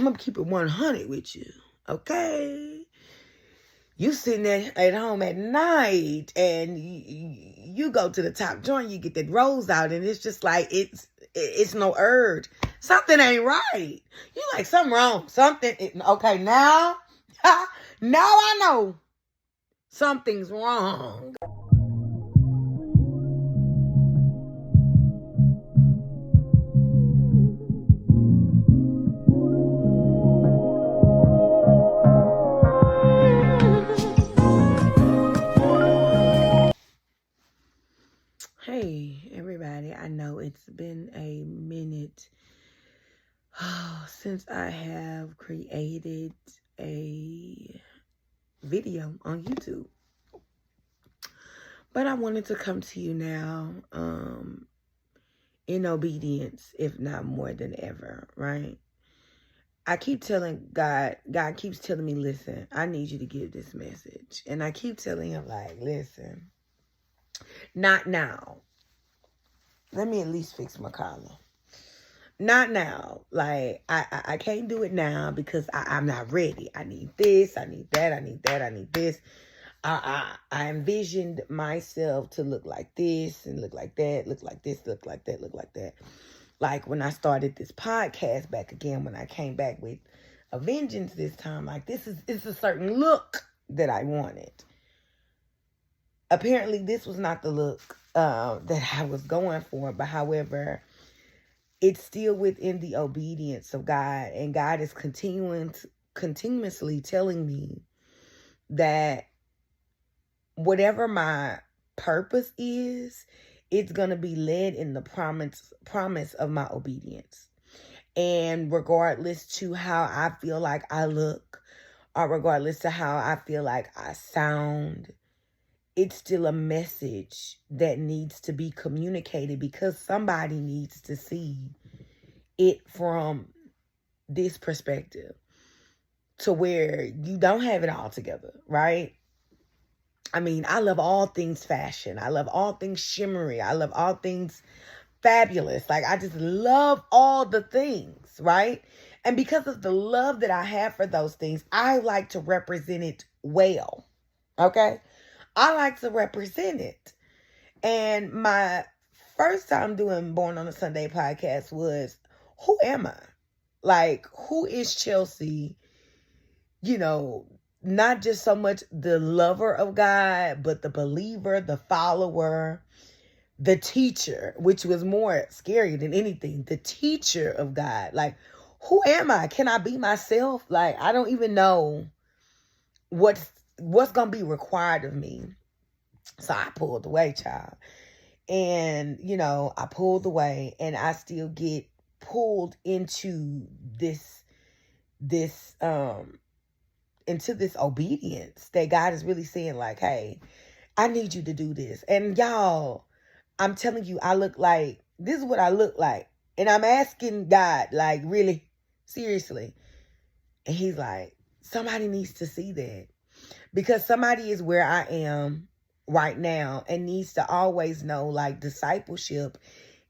I'm going to keep it 100 with you. Okay? You sitting there at home at night and you go to the top joint, you get that rose out, and it's just like, it's no urge. Something ain't right. You like, something wrong. Okay, now I know something's wrong. Hey, everybody. I know it's been a minute since I have created a video on YouTube. But I wanted to come to you now in obedience, if not more than ever, right? I keep telling God keeps telling me, listen, I need you to give this message. And I keep telling him, like, listen, not now. Let me at least fix my collar. Not now. Like, I can't do it now because I'm not ready. I need this, I need that, I need that, I need this. I envisioned myself to look like this and look like that, look like this, look like that, look like that. Like when I started this podcast back again, when I came back with a vengeance this time, like it's a certain look that I wanted. Apparently this was not the look that I was going for, but however, it's still within the obedience of God, and God is continuously telling me that whatever my purpose is, it's going to be led in the promise of my obedience. And regardless to how I feel like I look, or regardless to how I feel like I sound, it's still a message that needs to be communicated because somebody needs to see it from this perspective to where you don't have it all together, right? I mean, I love all things fashion. I love all things shimmery. I love all things fabulous. Like, I just love all the things, right? And because of the love that I have for those things, I like to represent it well, okay? I like to represent it. And my first time doing Born on a Sunday podcast was, who am I? Like, who is Chelsea? You know, not just so much the lover of God, but the believer, the follower, the teacher, which was more scary than anything. The teacher of God. Like, who am I? Can I be myself? Like, I don't even know what's going to be required of me. So I pulled away, child. And, you know, I pulled away and I still get pulled into this obedience that God is really saying, like, hey, I need you to do this. And y'all, I'm telling you, this is what I look like. And I'm asking God, like, really, seriously. And he's like, somebody needs to see that. Because somebody is where I am right now and needs to always know, like, discipleship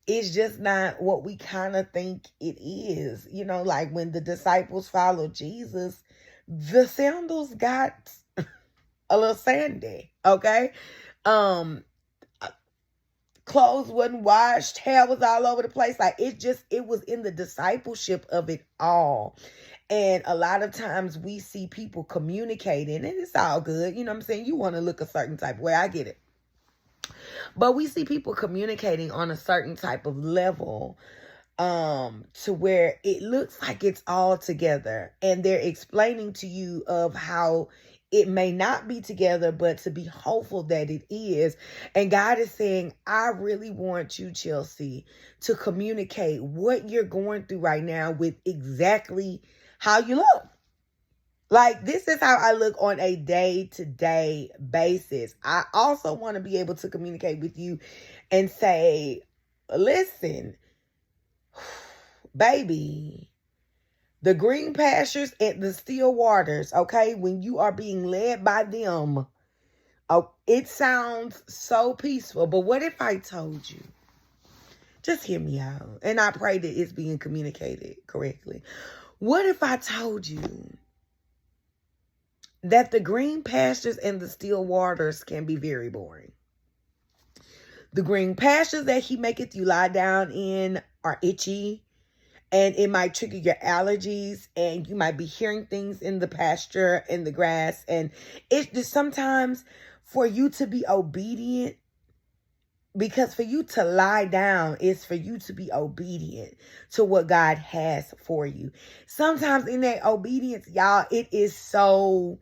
is just not what we kind of think it is. You know, like when the disciples followed Jesus, the sandals got a little sandy, okay? Clothes wasn't washed, hair was all over the place. Like, it was in the discipleship of it all. And a lot of times we see people communicating, and it's all good. You know what I'm saying? You want to look a certain type of way. I get it. But we see people communicating on a certain type of level to where it looks like it's all together. And they're explaining to you of how it may not be together, but to be hopeful that it is. And God is saying, I really want you, Chelsea, to communicate what you're going through right now with exactly how you look. Like, this is how I look on a day-to-day basis. I also want to be able to communicate with you and say, listen, baby, the green pastures and the still waters, okay, when you are being led by them, it sounds so peaceful. But what if I told you? Just hear me out. And I pray that it's being communicated correctly. What if I told you that the green pastures and the still waters can be very boring? The green pastures that he maketh you lie down in are itchy, and it might trigger your allergies, and you might be hearing things in the pasture, in the grass, and it's just sometimes for you to be obedient, because for you to lie down is for you to be obedient to what God has for you. Sometimes in that obedience, y'all, it is so,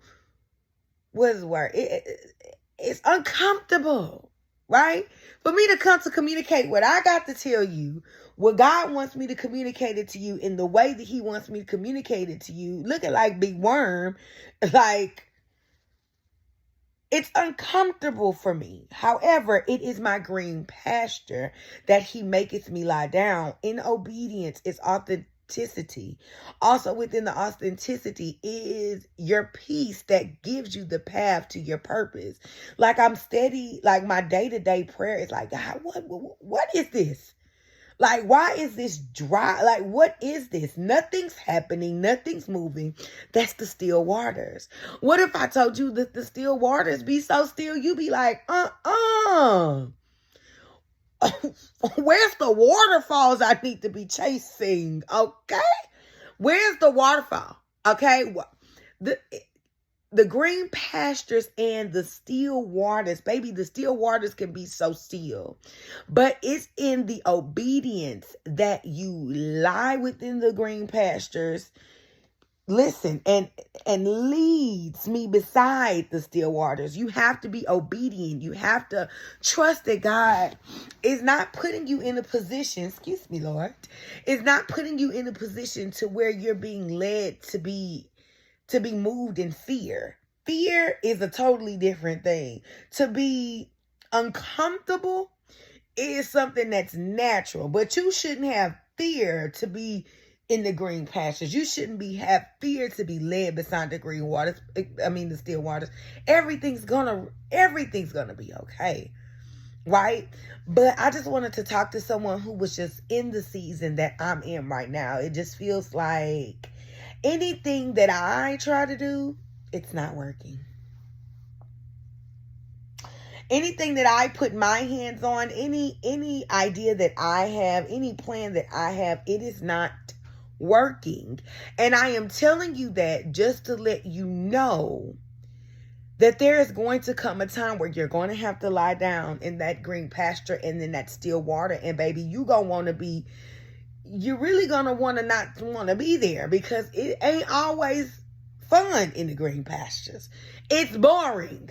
what is the word? It's uncomfortable, right? For me to come to communicate what I got to tell you, what God wants me to communicate it to you in the way that he wants me to communicate it to you, looking like Big Worm, like, it's uncomfortable for me. However, it is my green pasture that he maketh me lie down. In obedience is authenticity. Also within the authenticity is your peace that gives you the path to your purpose. Like I'm steady, like my day-to-day prayer is like, God, what is this? Like, why is this dry? Like, what is this? Nothing's happening. Nothing's moving. That's the still waters. What if I told you that the still waters be so still, you be like, where's the waterfalls I need to be chasing? Okay. Where's the waterfall? Okay. The green pastures and the still waters, baby, the still waters can be so still, but it's in the obedience that you lie within the green pastures. Listen, and leads me beside the still waters. You have to be obedient. You have to trust that God is not putting you in a position, excuse me, Lord, is not putting you in a position to where you're being led to be moved in fear. Fear is a totally different thing. To be uncomfortable is something that's natural, but you shouldn't have fear to be in the green pastures. You shouldn't have fear to be led beside the green waters. The still waters. Everything's gonna be okay. Right? But I just wanted to talk to someone who was just in the season that I'm in right now. It just feels like anything that I try to do, it's not working. Anything that I put my hands on, any idea that I have, any plan that I have, it is not working. And I am telling you that just to let you know that there is going to come a time where you're going to have to lie down in that green pasture and in that still water. And baby, you're really going to not want to be there, because it ain't always fun in the green pastures. It's boring.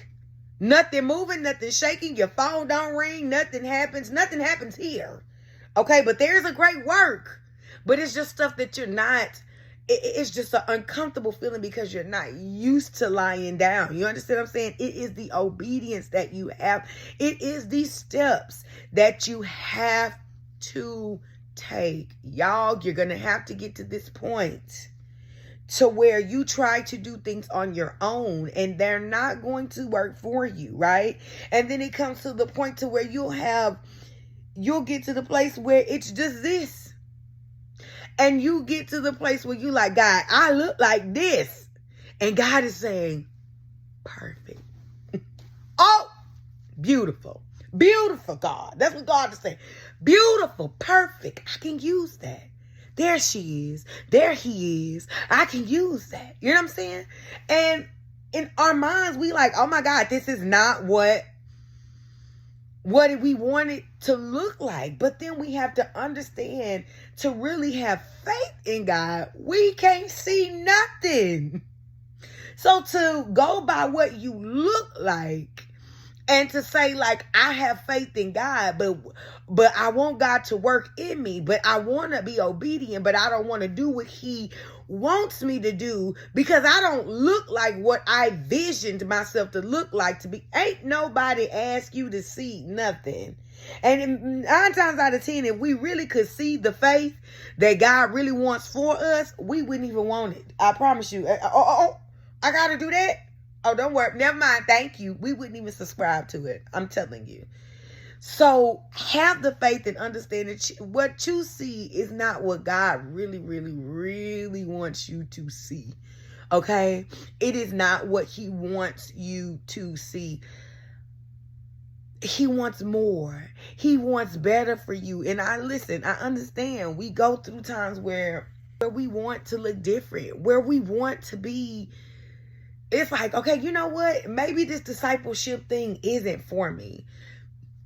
Nothing moving, nothing shaking. Your phone don't ring. Nothing happens. Nothing happens here. Okay, but there's a great work. But it's just stuff that you're not. It's just an uncomfortable feeling because you're not used to lying down. You understand what I'm saying? It is the obedience that you have. It is these steps that you have to take. Y'all, you're going to have to get to this point to where you try to do things on your own and they're not going to work for you, right? And then it comes to the point to where you'll get to the place where it's just this. And you get to the place where you like, God, I look like this. And God is saying, perfect. Oh, beautiful. Beautiful, God. That's what God is saying. Beautiful, perfect. I can use that. There she is. There he is. I can use that. You know what I'm saying? And in our minds, we like, oh my God, this is not what we want it to look like. But then we have to understand, to really have faith in God, we can't see nothing. So to go by what you look like and to say, like, I have faith in God, but I want God to work in me, but I want to be obedient, but I don't want to do what he wants me to do because I don't look like what I visioned myself to look like to be. Ain't nobody ask you to see nothing. And 9 times out of 10, if we really could see the faith that God really wants for us, we wouldn't even want it. I promise you. I got to do that? Oh, don't worry. Never mind. Thank you. We wouldn't even subscribe to it. I'm telling you. So have the faith and understand that what you see is not what God really, really, really wants you to see. Okay? It is not what he wants you to see. He wants more. He wants better for you. And I understand. We go through times where we want to look different, where we want to be. It's like, okay, you know what? Maybe this discipleship thing isn't for me.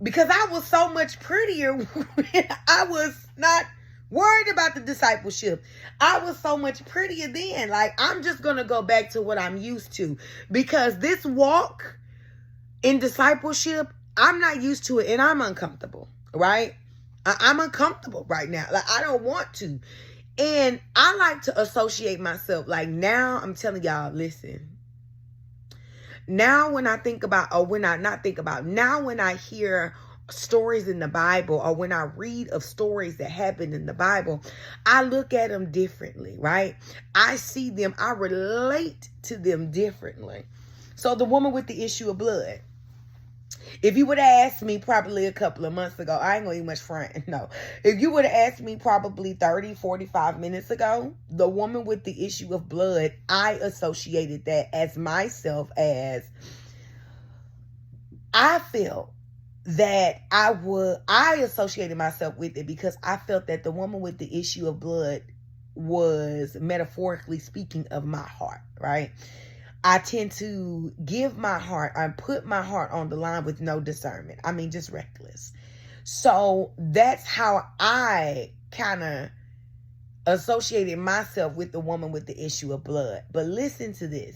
Because I was so much prettier when I was not worried about the discipleship. I was so much prettier then. Like, I'm just going to go back to what I'm used to. Because this walk in discipleship, I'm not used to it and I'm uncomfortable, right? I'm uncomfortable right now. Like, I don't want to. And I like to associate myself. Like, now I'm telling y'all, listen. Now when I think about, or when I not think about, now when I hear stories in the Bible, or when I read of stories that happen in the Bible, I look at them differently, right? I see them, I relate to them differently. So the woman with the issue of blood. If you would have asked me probably a couple of months ago, I ain't gonna eat much front. No. If you would have asked me probably 30, 45 minutes ago, the woman with the issue of blood, I associated that as myself as I felt that I associated myself with it because I felt that the woman with the issue of blood was metaphorically speaking of my heart, right? I tend to give my heart and put my heart on the line with no discernment. I mean, just reckless. So that's how I kind of associated myself with the woman with the issue of blood. But listen to this.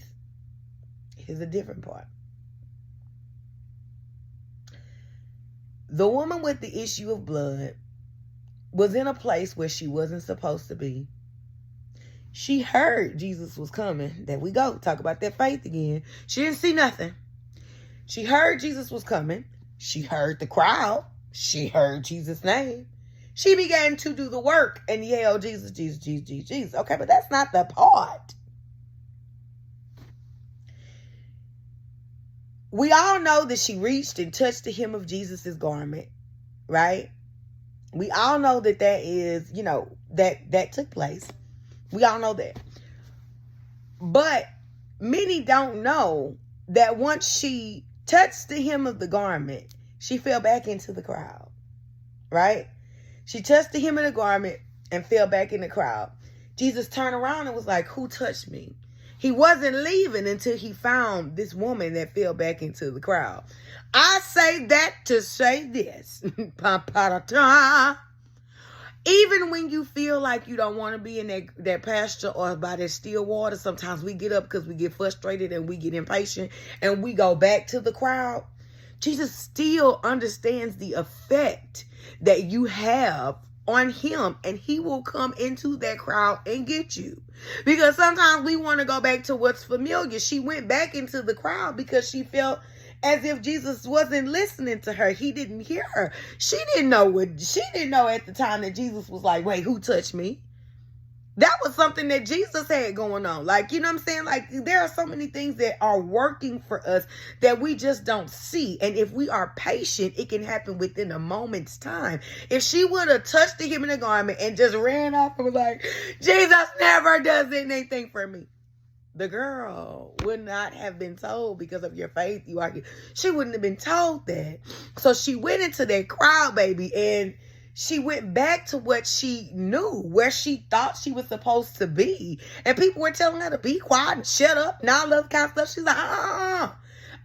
Here's a different part. The woman with the issue of blood was in a place where she wasn't supposed to be. She heard Jesus was coming. There we go. Talk about that faith again. She didn't see nothing. She heard Jesus was coming. She heard the crowd. She heard Jesus' name. She began to do the work and yell, Jesus, Jesus, Jesus, Jesus, Jesus. Okay, but that's not the part. We all know that she reached and touched the hem of Jesus' garment, right? We all know that is, that took place. We all know that. But many don't know that once she touched the hem of the garment, she fell back into the crowd, right? She touched the hem of the garment and fell back in the crowd. Jesus turned around and was like, who touched me? He wasn't leaving until he found this woman that fell back into the crowd. I say that to say this. Even when you feel like you don't want to be in that pasture or by that still water, sometimes we get up because we get frustrated and we get impatient and we go back to the crowd. Jesus still understands the effect that you have on him, and he will come into that crowd and get you. Because sometimes we want to go back to what's familiar. She went back into the crowd because she felt as if Jesus wasn't listening to her. He didn't hear her. She didn't know at the time that Jesus was like, wait, who touched me? That was something that Jesus had going on. Like, you know what I'm saying? Like, there are so many things that are working for us that we just don't see. And if we are patient, it can happen within a moment's time. If she would have touched the hem of the garment and just ran off and was like, Jesus never does anything for me, the girl would not have been told because of your faith. She wouldn't have been told that. So she went into that crowd, baby, and she went back to what she knew, where she thought she was supposed to be. And people were telling her to be quiet and shut up and all that kind of stuff. She's like,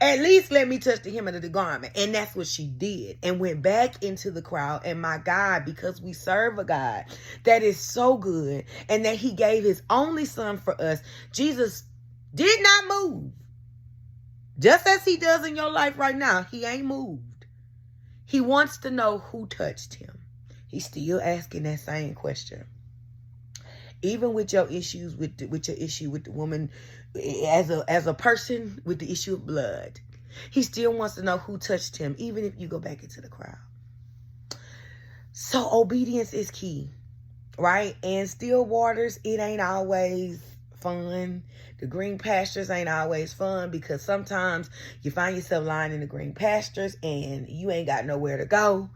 at least let me touch the hem of the garment. And that's what she did, and went back into the crowd. And my God, because we serve a God that is so good and that he gave his only son for us, Jesus did not move. Just as he does in your life right now, he ain't moved. He wants to know who touched him. He's still asking that same question. Even with your issues, with your issue with the woman, as a person with the issue of blood, he still wants to know who touched him, even if you go back into the crowd. So obedience is key, right? And still waters, it ain't always fun. The green pastures ain't always fun, because sometimes you find yourself lying in the green pastures and you ain't got nowhere to go.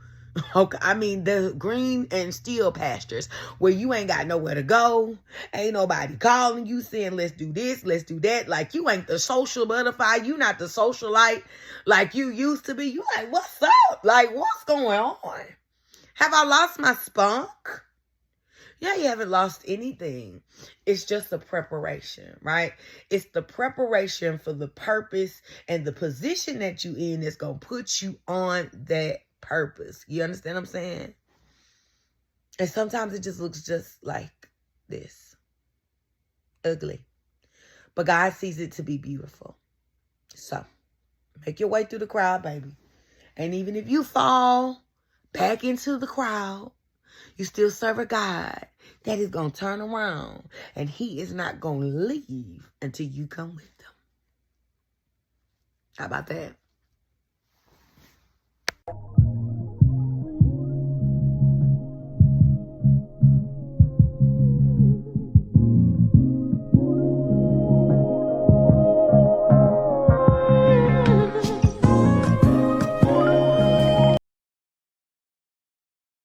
Okay, I mean the green and still pastures where you ain't got nowhere to go. Ain't nobody calling you saying, let's do this, let's do that. Like, you ain't the social butterfly. You not the socialite like you used to be. You like, what's up? Like, what's going on? Have I lost my spunk? Yeah, you haven't lost anything. It's just a preparation, right? It's the preparation for the purpose and the position that you in that's going to put you on that purpose. You understand what I'm saying? And sometimes it just looks just like this. Ugly. But God sees it to be beautiful. So, make your way through the crowd, baby. And even if you fall back into the crowd, you still serve a God that is going to turn around, and he is not going to leave until you come with him. How about that?